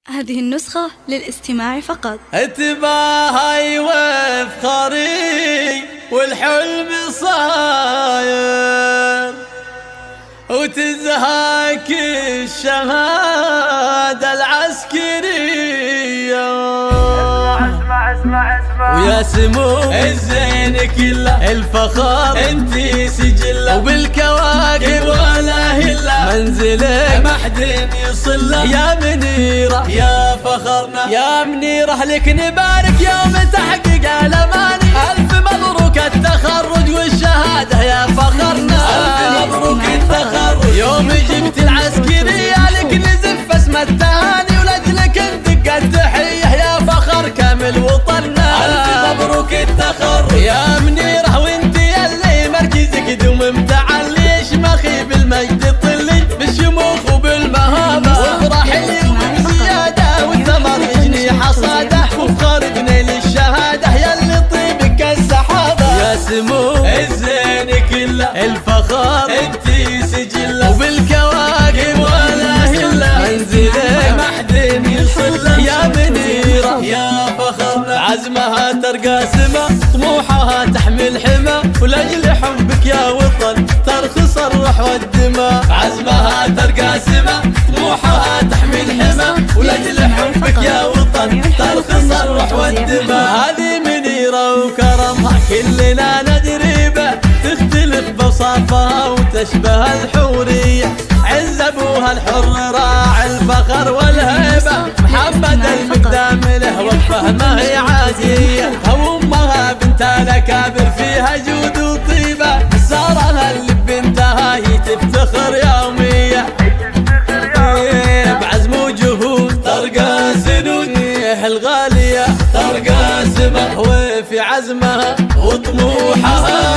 هذه النسخة للاستماع فقط. اتباهي وافخاري والحلم صاير وتزهاك الشهادة العسكرية. اسمع ويا سمو الزين كله الفخر انتي سجله وبالكواكب ولا هله منزلك ما حد يصله يا منيرة يا فخرنا يا منيرة لك نبارك يوم تحقيق الاماني. الف مبروك التخرج والشهادة يا فخرنا الف مبروك التخرج يوم جبت العسكرية لك نزف اسم التهاني ولاجلك ندق التحية يا فخر كامل وطننا. الف مبروك التخرج يا منيرة وانتي اللي مركزك دوم متعلي شمخي بالمجد طلي بالشموخ وبالمهابة وافرح اليوم بزيادة والثمر يجني حصاده وفخر تنيل الشهادة ياللي طيبك السحابة. يا سمو الزين كله الفخر انتي سجله وبالكواكب ولا هله منزلك ما حد يصله يا منيرة يا فخرنا. عزمها ترقى سما طموحها تحمل حما ولاجل حبك يا وطن ترخص الروح والدماء. عزمها ترقى سما طموحها تحمل حما ولاجل حبك يا وطن ترخص الروح والدماء. هذه منيرة وكرمها كلنا ندري به تختلف بوصافها وتشبه الحورية. عز ابوها الحر راعي الفخر والهيبة محمد المقدام له وقفه ما هي عادية. امها بنت الاكابر فيها جود وطيبة سارها اللي بنتها هي تفتخر يومية بعزم وجهود ترقى سنود الغالية ترقى سما وفي عزمها وطموحها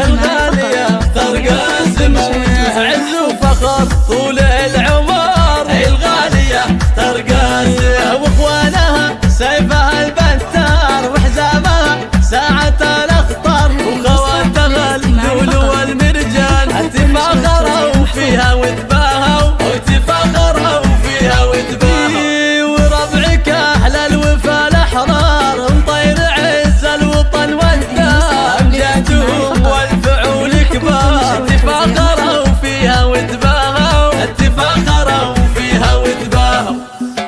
الغالية ترقى سما عز وفخر طول العمر الغالية ترقى سما واخوانها سيفها البتار وحزامها ساعة الاخطار وخواتها اللؤلؤ والمرجان اتفاخروا فيها وتباهوا وتفاخروا فيها وتباهوا وربعك اهل الوفا الاحرار مطير عز الوطن والدار امجادهم والفعول كبار اتفاخروا فيها وتباهوا اتفاخروا فيها وتباهوا.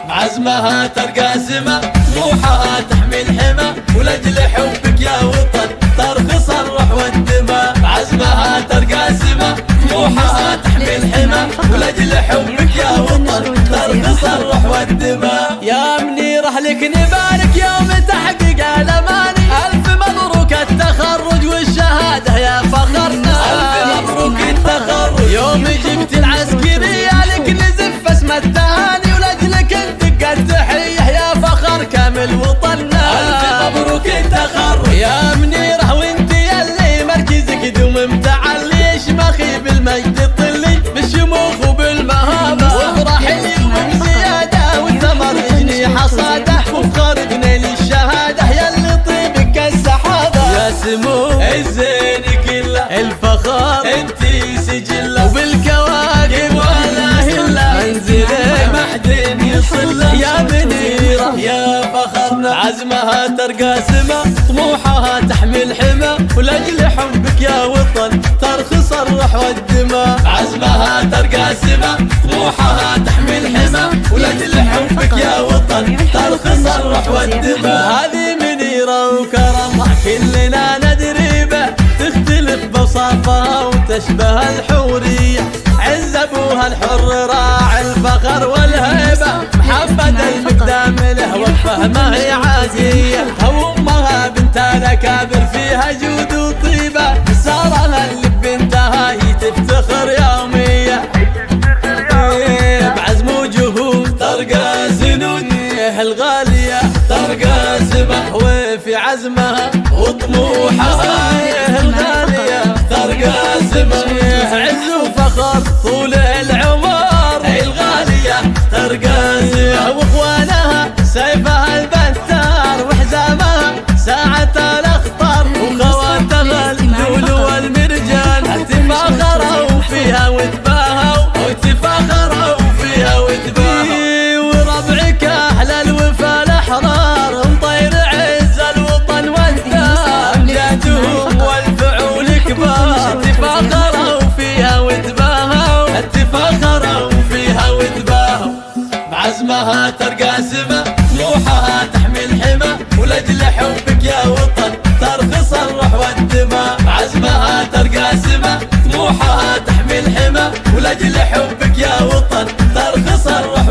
عزمها ترقى سما طموحها تحمل حما ولاجل حبك يا وطن ترخص الروح والدماء. عزمها ترقى سما طموحها تحمل حما ولاجل حبك يا وطن ترخص الروح والدماء. يا منيرة لك نبارك يوم تحقيق الاماني. الف مبروك التخرج والشهادة يا فخرنا الف مبروك التخرج يوم جبت العسكرية لك نزف اسم التهاني ولاجلك ندق التحية يا فخر كامل وطننا. الف مبروك التخرج يا منيرة وانتي اللي مركزك دوم متعلي شمخي بالمجد طلي بالشموخ وبالمهابة وافرح اليوم بزيادة والثمر يجني حصاده وفخر تنيل الشهادة ياللي طيبك السحابة. يا سمو الزين كله الفخر انتي سجله وبالكواكب ولا هله منزلك ما حد يصله يا منيرة يا فخرنا. عزمها ترقى سما طموحها تحمل حما ولاجل حبك يا وطن ترخص الروح والدماء. عزمها ترقى سما طموحها تحمل حما ولاجل حبك يا وطن ترخص الروح والدماء. هذه منيرة وكرمها كلنا ندري به تختلف بوصافها وتشبه الحورية. عز ابوها الحر راعي الفخر والهيبة محمد المقدام له وقفه ما هي عادية. امها بنت الاكابر فيها جود وطيبة سارها اللي بنتها هي تفتخر يومية بعزم وجهود ترقى سنود الغالية ترقى سما وفي عزمها وطموحها الغالية ترقى سما عز وفخر طول العمر الغالية ترقى سما واخوانها سيفها البتار وحزامها ساعة الاخطار وخواتها اللؤلؤ والمرجان اتفاخروا فيها وتباهوا وتفاخروا فيها وتباهوا وربعك عزمها ترقى سما، طموحها تحمي الحمى، ولأجل حبك يا وطن ترخص الروح والدماء. عزمها ترقى سما، طموحها تحمي الحمى، ولأجل حبك يا وطن ترخص الروح